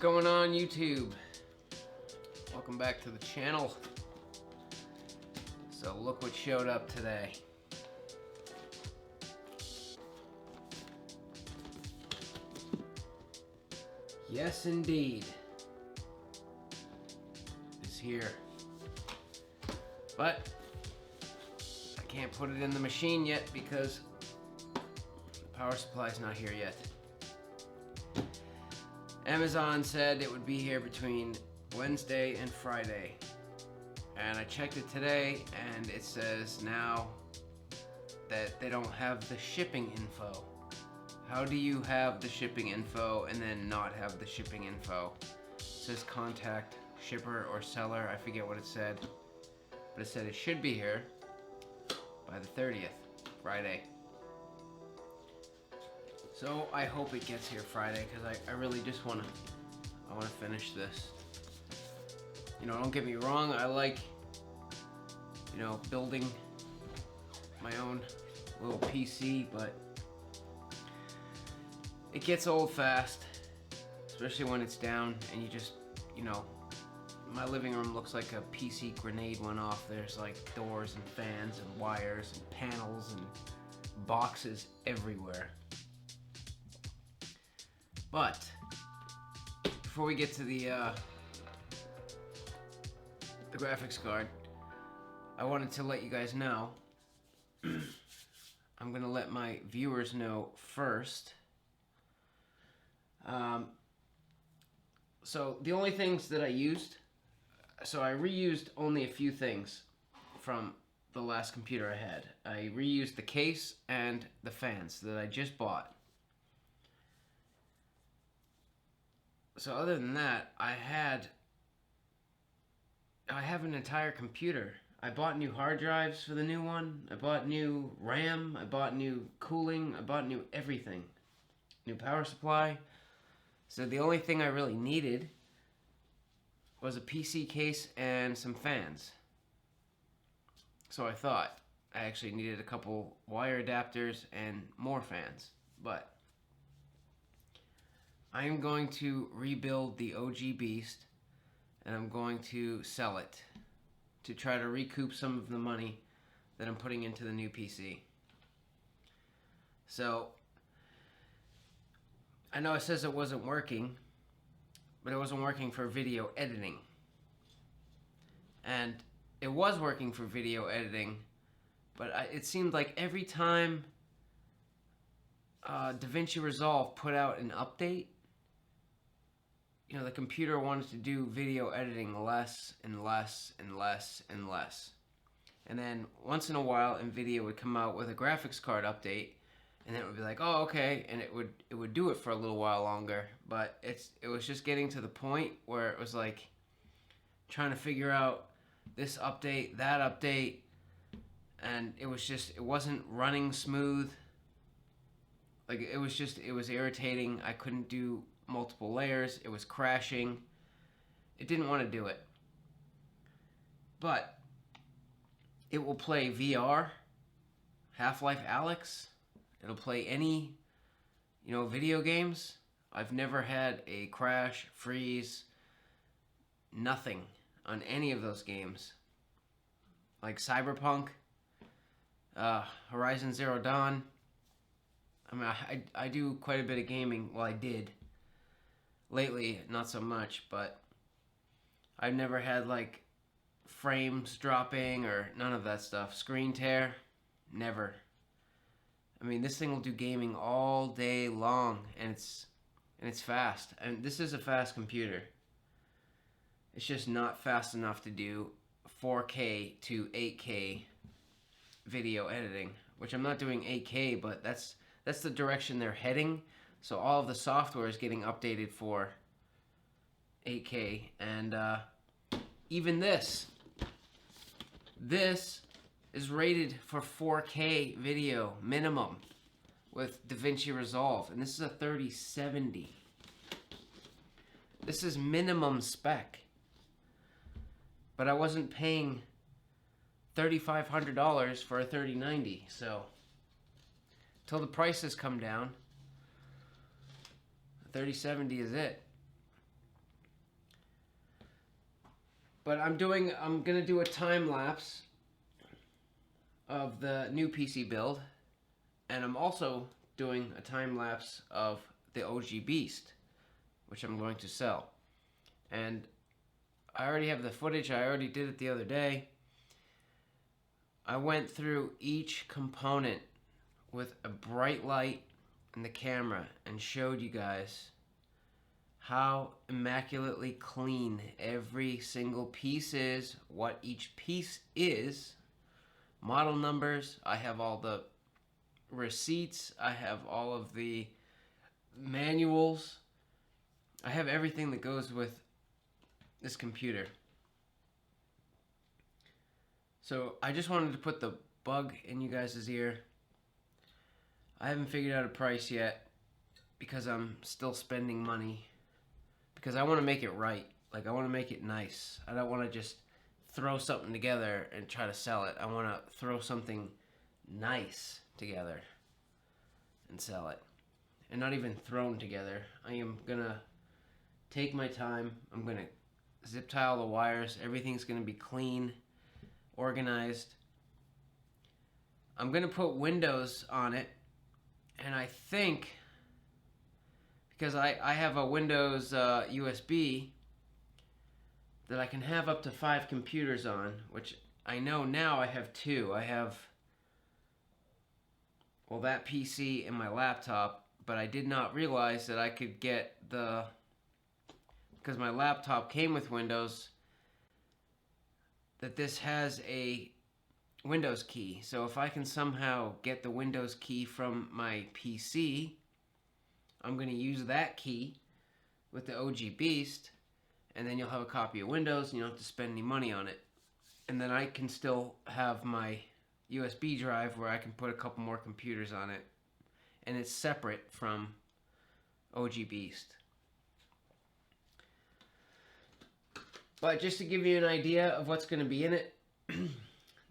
going on, YouTube? Welcome back to the channel. So look what showed up today. Yes, indeed. It's here. But I can't put it in the machine yet because the power supply's not here yet. Amazon said it would be here between Wednesday and Friday. And I checked it today and it says now that they don't have the shipping info. How do you have the shipping info and then not have the shipping info? It says contact shipper or seller, I forget what it said. But it said it should be here by the 30th, Friday. So I hope it gets here Friday because I really just want to finish this. You know, don't get me wrong, I like, you know, building my own little PC, but it gets old fast, especially when it's down and you just, you know, my living room looks like a PC grenade went off. There's like doors and fans and wires and panels and boxes everywhere. But before we get to the graphics card, I wanted to let you guys know. I'm gonna let my viewers know first. So the only things that I used, so I reused only a few things from the last computer I had. I reused the case and the fans that I just bought. So other than that, I have an entire computer. I bought new hard drives for the new one. I bought new RAM. I bought new cooling. I bought new everything. New power supply. So the only thing I really needed was a PC case and some fans. So I thought I actually needed a couple wire adapters and more fans. But I am going to rebuild the OG Beast, and I'm going to sell it to try to recoup some of the money that I'm putting into the new PC. So, I know it says it wasn't working, but it wasn't working for video editing. And it was working for video editing, but it seemed like every time DaVinci Resolve put out an update, you know, the computer wanted to do video editing less and less and less and less. And then once in a while, NVIDIA would come out with a graphics card update, and then it would be like, oh, okay, and it would do it for a little while longer. But it was just getting to the point where it was like trying to figure out this update, that update, and it wasn't running smooth. Like it was irritating. I couldn't do multiple layers. It was crashing. It didn't want to do it. But it will play VR, Half-Life Alyx. It'll play any, you know, video games. I've never had a crash, freeze, nothing on any of those games. Like Cyberpunk, Horizon Zero Dawn. I mean, I do quite a bit of gaming. Well, I did. Lately, not so much, but I've never had like frames dropping or none of that stuff. Screen tear, never. I mean, this thing will do gaming all day long, and it's fast. And this is a fast computer. It's just not fast enough to do 4K to 8K video editing, which I'm not doing 8K, but that's the direction they're heading. So all of the software is getting updated for 8K, and even this is rated for 4K video minimum with DaVinci Resolve, and this is a 3070. This is minimum spec, but I wasn't paying $3,500 for a 3090, so till the prices come down, 3070 is it. But I'm gonna do a time lapse of the new PC build, and I'm also doing a time lapse of the OG Beast, which I'm going to sell. And I already have the footage. I already did it the other day. I went through each component with a bright light in the camera and showed you guys how immaculately clean every single piece is, what each piece is, model numbers. I have all the receipts. I have all of the manuals. I have everything that goes with this computer. So I just wanted to put the bug in you guys' ear. I haven't figured out a price yet because I'm still spending money. Because I want to make it right. Like, I want to make it nice. I don't want to just throw something together and try to sell it. I want to throw something nice together and sell it. And not even thrown together. I am going to take my time. I'm going to zip tie all the wires. Everything's going to be clean, organized. I'm going to put Windows on it. And I think, because I have a Windows USB that I can have up to 5 computers on, which I know now I have 2. I have, well, that PC and my laptop, but I did not realize that I could get because my laptop came with Windows, that this has a Windows key. So if I can somehow get the Windows key from my PC, I'm going to use that key with the OG Beast, and then you'll have a copy of Windows and you don't have to spend any money on it. And then I can still have my USB drive where I can put a couple more computers on it, and it's separate from OG Beast. But just to give you an idea of what's going to be in it,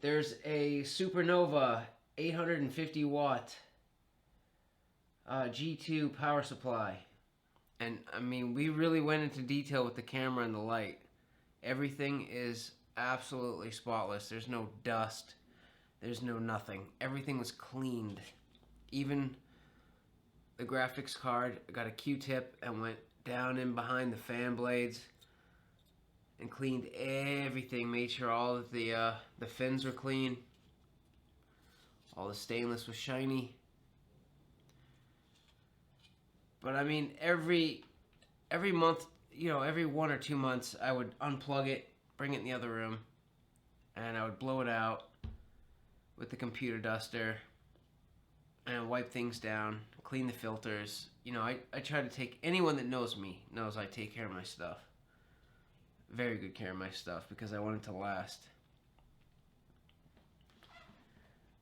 there's a Supernova 850 watt G2 power supply. And I mean, we really went into detail with the camera and the light. Everything is absolutely spotless. There's no dust. There's no nothing. Everything was cleaned. Even the graphics card, I got a Q-tip and went down in behind the fan blades and cleaned everything. Made sure all of the fins were clean. All the stainless was shiny. But I mean, every month, you know, every 1 or 2 months, I would unplug it, bring it in the other room, and I would blow it out with the computer duster and wipe things down, clean the filters. You know, I try to take, anyone that knows me knows I take care of my stuff. Very good care of my stuff because I want it to last.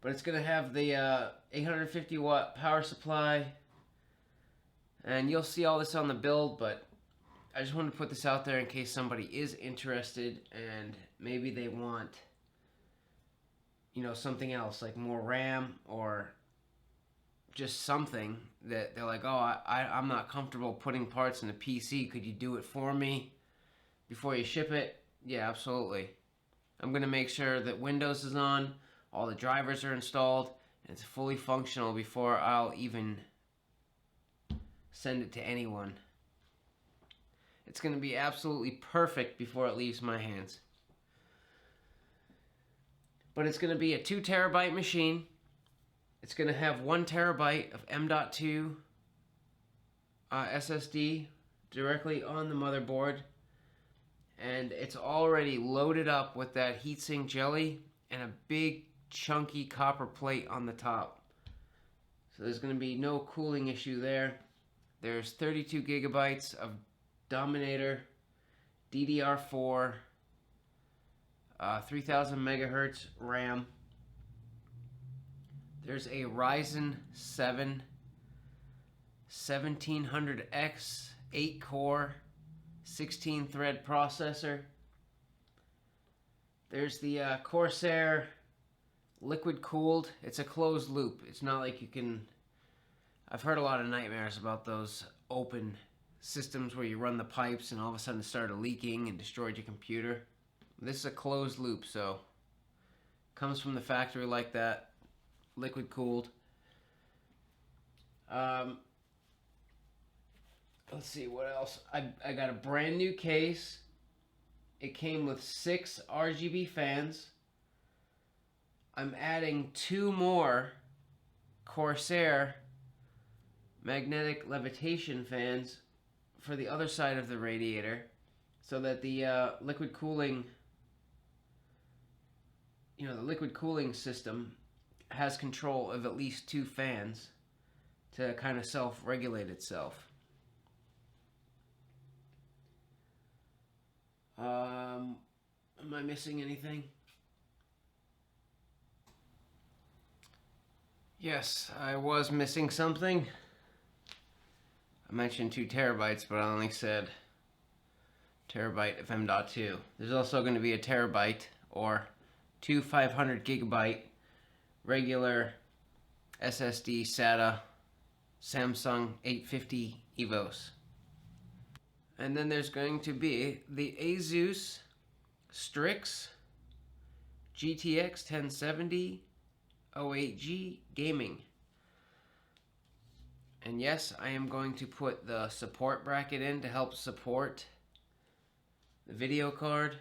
But it's going to have the 850 watt power supply. And you'll see all this on the build, but I just wanted to put this out there in case somebody is interested and maybe they want, you know, something else, like more RAM or just something that they're like, oh, I'm not comfortable putting parts in a PC. Could you do it for me before you ship it? Yeah, absolutely. I'm going to make sure that Windows is on, all the drivers are installed, and it's fully functional before I'll even send it to anyone. It's going to be absolutely perfect before it leaves my hands. But it's going to be a 2 terabyte machine. It's going to have 1 terabyte of M.2 SSD directly on the motherboard. And it's already loaded up with that heatsink jelly and a big chunky copper plate on the top. So there's going to be no cooling issue there. There's 32 gigabytes of Dominator DDR4 3000 megahertz RAM. There's a Ryzen 7 1700X 8-core 16-thread processor. There's the Corsair liquid cooled. It's a closed loop. It's not like you can... I've heard a lot of nightmares about those open systems where you run the pipes and all of a sudden it started leaking and destroyed your computer. This is a closed loop, so comes from the factory like that, liquid cooled. Let's see what else. I got a brand new case. It came with 6 RGB fans. I'm adding 2 more Corsair magnetic levitation fans for the other side of the radiator, so that the liquid cooling, the liquid cooling system has control of at least 2 fans to kind of self-regulate itself. Am I missing anything? Yes, I was missing something. I mentioned 2 terabytes, but I only said terabyte of M.2. There's also going to be a terabyte or 2 500 gigabyte regular SSD SATA Samsung 850 EVOS. And then there's going to be the Asus Strix GTX 1070 08G Gaming. And yes, I am going to put the support bracket in to help support the video card.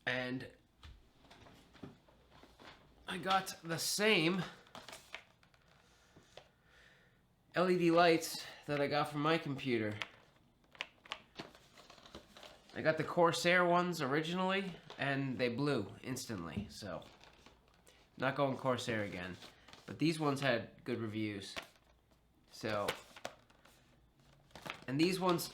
And I got the same LED lights that I got from my computer. I got the Corsair ones originally, and they blew instantly, so not going Corsair again. But these ones had good reviews. So, and these ones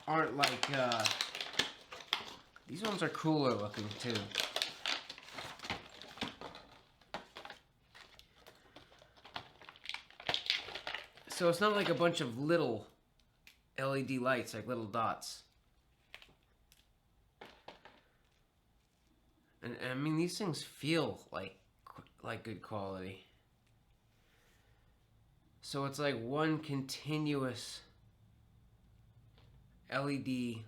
aren't like, these ones are cooler looking too. So it's not like a bunch of little LED lights, like little dots. And I mean, these things feel like good quality. So it's like one continuous LED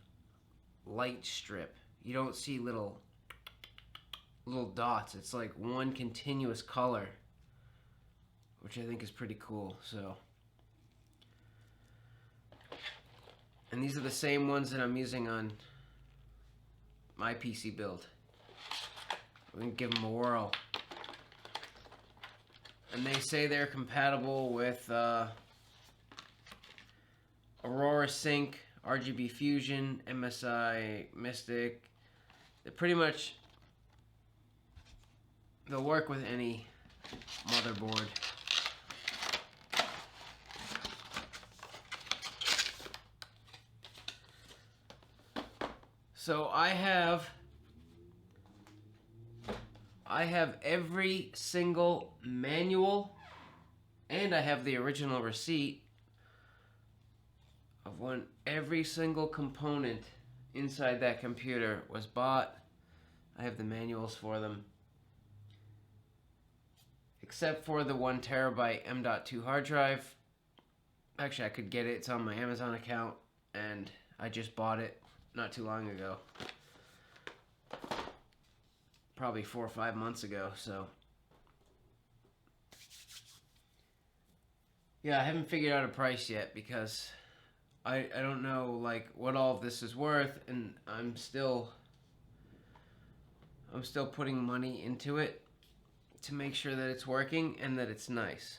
light strip. You don't see little dots. It's like one continuous color, which I think is pretty cool. So, and these are the same ones that I'm using on my PC build. We're gonna give them a whirl. And they say they're compatible with Aurora Sync, RGB Fusion, MSI Mystic. They'll work with any motherboard. So I have every single manual, and I have the original receipt of when every single component inside that computer was bought. I have the manuals for them, except for the 1 terabyte M.2 hard drive. Actually, I could get it. It's on my Amazon account, and I just bought it not too long ago. Probably 4 or 5 months ago, so. Yeah, I haven't figured out a price yet because I don't know like what all of this is worth, and I'm still putting money into it to make sure that it's working and that it's nice.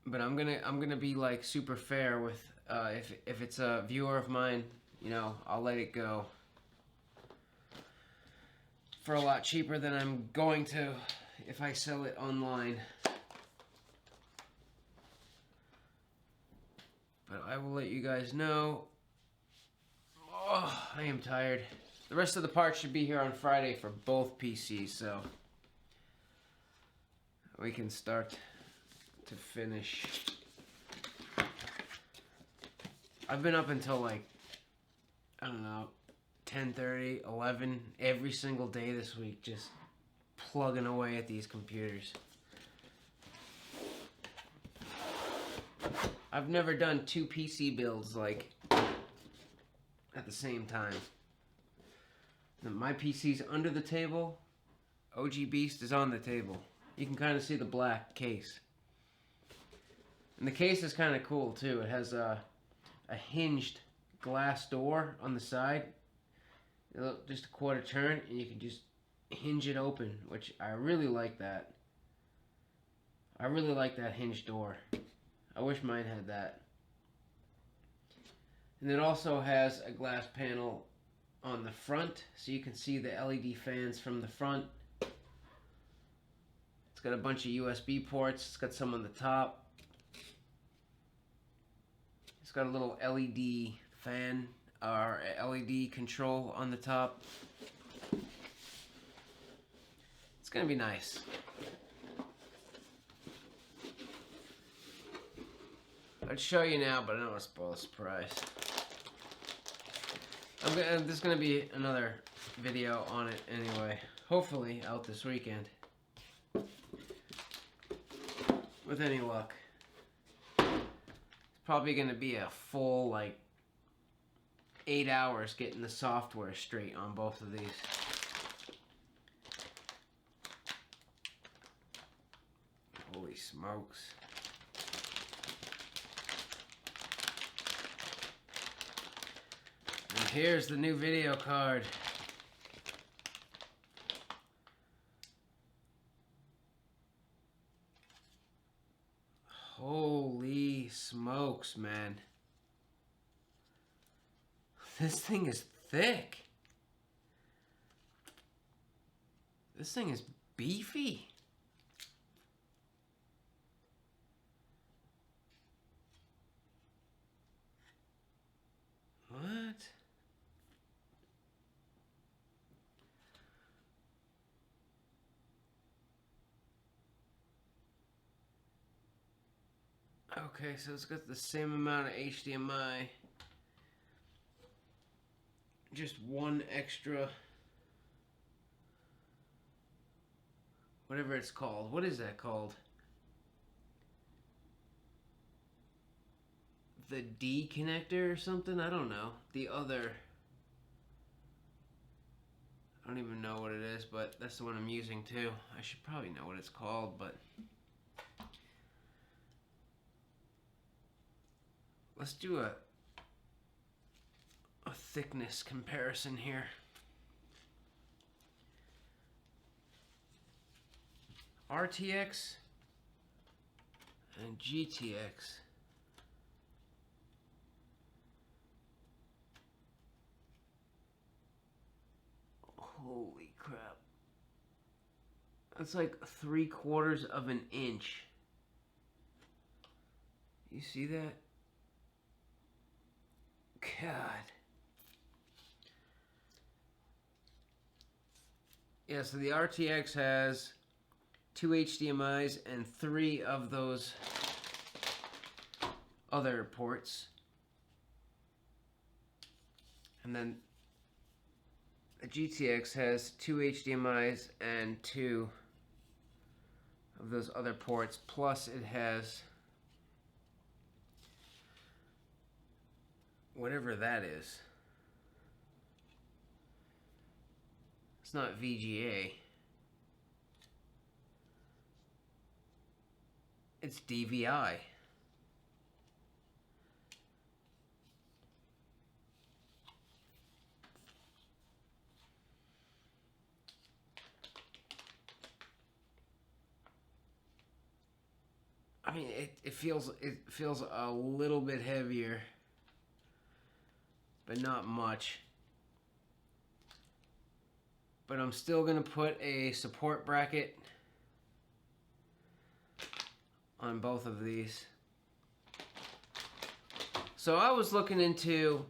But I'm gonna be like super fair with if it's a viewer of mine, I'll let it go for a lot cheaper than I'm going to if I sell it online. But I will let you guys know. Oh, I am tired. The rest of the parts should be here on Friday for both PCs, so we can start to finish. I've been up until like, I don't know, 10:30, 11 every single day this week, just plugging away at these computers. I've never done two PC builds like at the same time. My PC's under the table. OG Beast is on the table. You can kind of see the black case. And the case is kind of cool too. It has a hinged glass door on the side. Just a quarter turn and you can just hinge it open, which I really like that. I really like that hinged door. I wish mine had that. And it also has a glass panel on the front, so you can see the LED fans from the front. It's got a bunch of USB ports. It's got some on the top. It's got a little LED fan or LED control on the top. It's gonna be nice. I'd show you now, but I don't want to spoil the surprise. There's gonna be another video on it anyway. Hopefully out this weekend. With any luck. It's probably gonna be a full like 8 hours getting the software straight on both of these. Holy smokes. And here's the new video card. Holy smokes, man. This thing is thick. This thing is beefy. What? Okay, so it's got the same amount of HDMI. Just one extra, whatever it's called. What is that called? The D connector or something? I don't know. The other, I don't even know what it is, but that's the one I'm using too. I should probably know what it's called, but let's do a thickness comparison here. RTX and GTX. Holy crap. That's like 3/4 of an inch. You see that? God. Yeah, so the RTX has 2 HDMIs and 3 of those other ports. And then the GTX has 2 HDMIs and 2 of those other ports, plus it has whatever that is. It's not VGA. It's DVI. I mean, it feels a little bit heavier, but not much. But I'm still gonna put a support bracket on both of these. So I was looking into,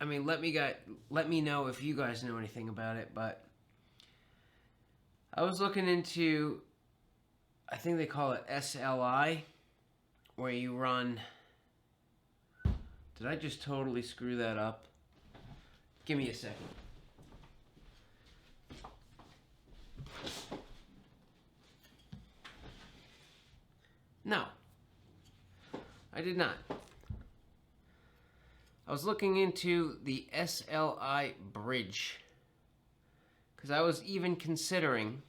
I mean, let me know if you guys know anything about it, but I was looking into, I think they call it SLI, where you run, did I just totally screw that up? Give me a second. No, I did not. I was looking into the SLI bridge because I was even considering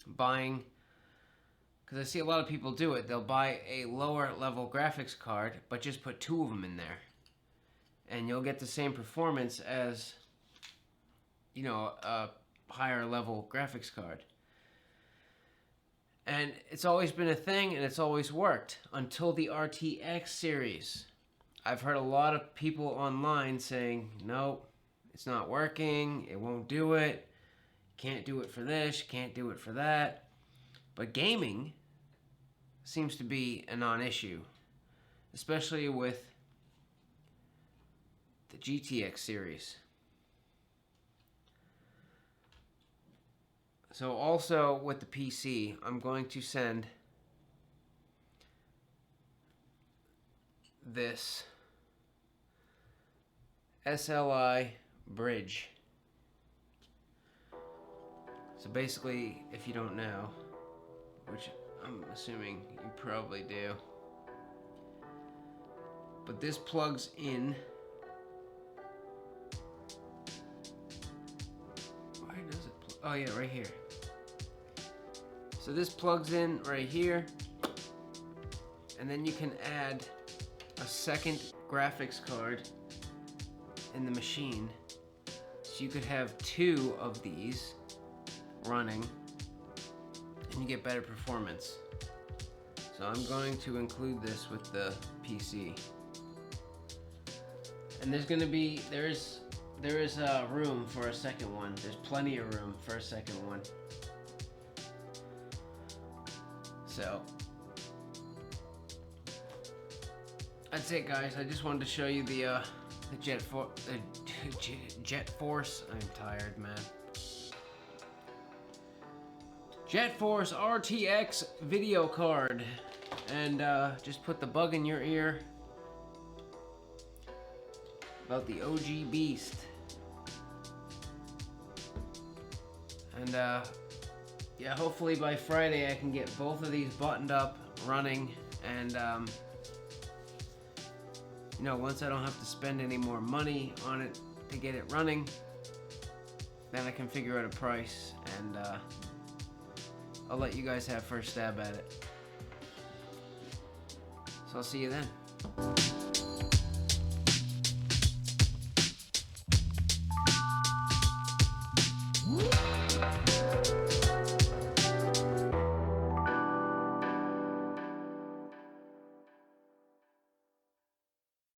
buying, because I see a lot of people do it. They'll buy a lower level graphics card but just put 2 of them in there, and you'll get the same performance as, you know, a higher level graphics card. And it's always been a thing, and it's always worked until the RTX series. I've heard a lot of people online saying, no, it's not working, it won't do it, can't do it for this, can't do it for that. But gaming seems to be a non-issue, especially with the GTX series. So also with the PC, I'm going to send this SLI bridge. So basically, if you don't know, which I'm assuming you probably do, but this plugs in. Why does it plug? Oh yeah, right here. So this plugs in right here, and then you can add a second graphics card in the machine. So you could have 2 of these running, and you get better performance. So I'm going to include this with the PC. And there's going to be, there is room for a second one. There's plenty of room for a second one. So that's it, guys. I just wanted to show you the Jet Force. I'm tired, man. Jet Force RTX video card, and just put the bug in your ear about the OG beast. And yeah, hopefully by Friday I can get both of these buttoned up, running, and you know, once I don't have to spend any more money on it to get it running, then I can figure out a price, and I'll let you guys have first stab at it. So I'll see you then.